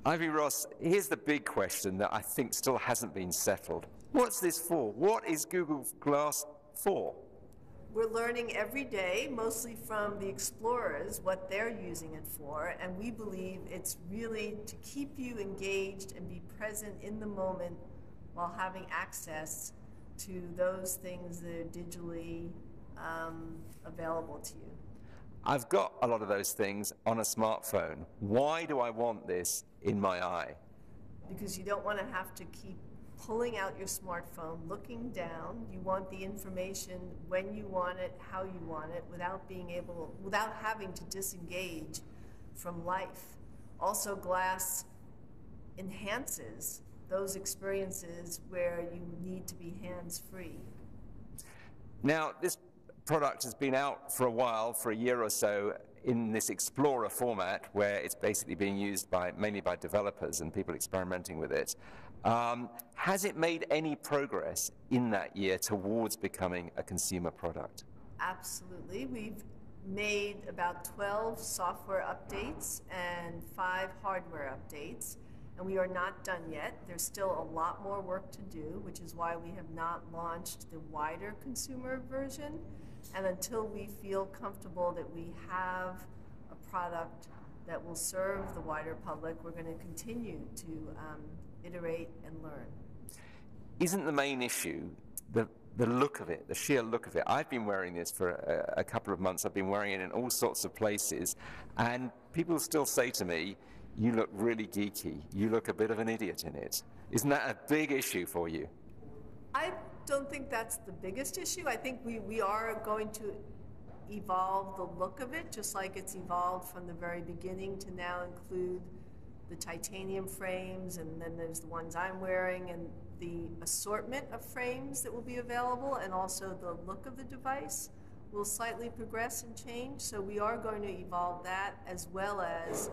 Ivy Ross, here's the big question that I think still hasn't been settled. What's this for? What is Google Glass for? We're learning every day, mostly from the explorers, what they're using it for, and we believe it's really to keep you engaged and be present in the moment while having access to those things that are digitally available to you. I've got a lot of those things on a smartphone. Why do I want this in my eye? Because you don't want to have to keep pulling out your smartphone, looking down. You want the information when you want it, how you want it, without having to disengage from life. Also, glass enhances those experiences where you need to be hands-free. Now, this product has been out for a while, for a year or so, in this Explorer format, where it's basically being used mainly by developers and people experimenting with it. Has it made any progress in that year towards becoming a consumer product? Absolutely. We've made about 12 software updates and 5 hardware updates, and we are not done yet. There's still a lot more work to do, which is why we have not launched the wider consumer version. And until we feel comfortable that we have a product that will serve the wider public, we're going to continue to iterate and learn. Isn't the main issue the look of it, the sheer look of it? I've been wearing this for a couple of months. I've been wearing it in all sorts of places, and people still say to me, you look really geeky. You look a bit of an idiot in it. Isn't that a big issue for you? I don't think that's the biggest issue. I think we are going to evolve the look of it, just like it's evolved from the very beginning to now include the titanium frames, and then there's the ones I'm wearing, and the assortment of frames that will be available, and also the look of the device will slightly progress and change. So we are going to evolve that, as well as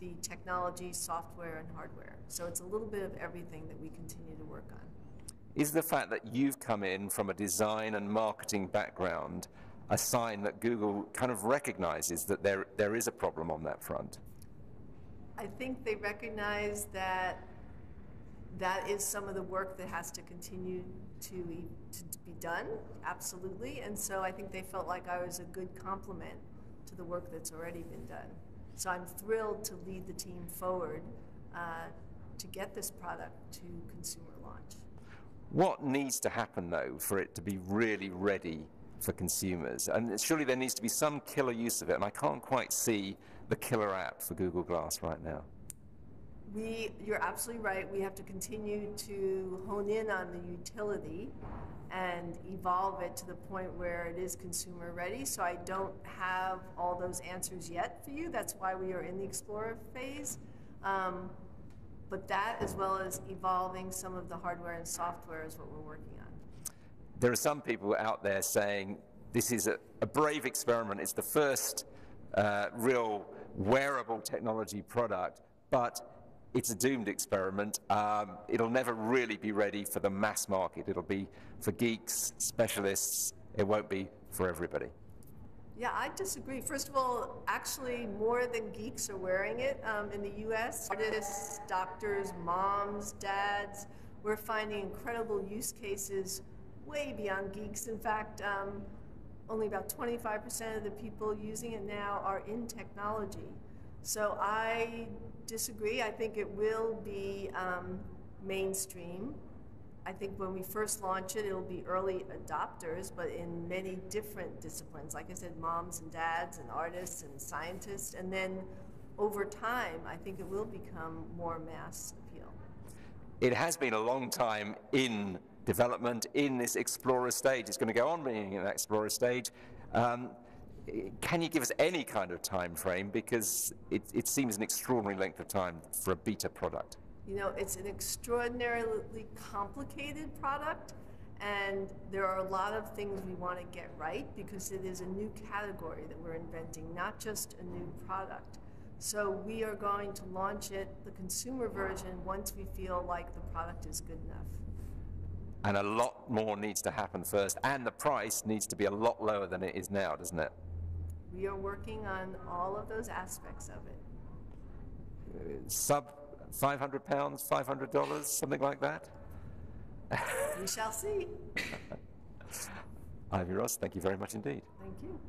the technology, software, and hardware. So it's a little bit of everything that we continue to work on. Is the fact that you've come in from a design and marketing background a sign that Google kind of recognizes that there is a problem on that front? I think they recognize that that is some of the work that has to continue to be done, absolutely. And so I think they felt like I was a good complement to the work that's already been done. So I'm thrilled to lead the team forward to get this product to consumer launch. What needs to happen, though, for it to be really ready for consumers? And surely there needs to be some killer use of it, and I can't quite see the killer app for Google Glass right now. You're absolutely right. We have to continue to hone in on the utility and evolve it to the point where it is consumer ready. So I don't have all those answers yet for you. That's why we are in the Explorer phase. But that, as well as evolving some of the hardware and software, is what we're working on. There are some people out there saying this is a brave experiment. It's the first real wearable technology product, but it's a doomed experiment. It'll never really be ready for the mass market. It'll be for geeks, specialists. It won't be for everybody. Yeah, I disagree. First of all, actually more than geeks are wearing it in the US. Artists, doctors, moms, dads, we're finding incredible use cases way beyond geeks. In fact, only about 25% of the people using it now are in technology. So I disagree. I think it will be mainstream. I think when we first launch it, it'll be early adopters, but in many different disciplines. Like I said, moms and dads and artists and scientists. And then over time, I think it will become more mass appeal. It has been a long time in development, in this Explorer stage. It's going to go on being in that Explorer stage. Can you give us any kind of time frame? Because it seems an extraordinary length of time for a beta product. You know, it's an extraordinarily complicated product, and there are a lot of things we want to get right because it is a new category that we're inventing, not just a new product. So we are going to launch it, the consumer version, once we feel like the product is good enough. And a lot more needs to happen first, and the price needs to be a lot lower than it is now, doesn't it? We are working on all of those aspects of it. sub £500, $500, something like that? We shall see. Ivy Ross, thank you very much indeed. Thank you.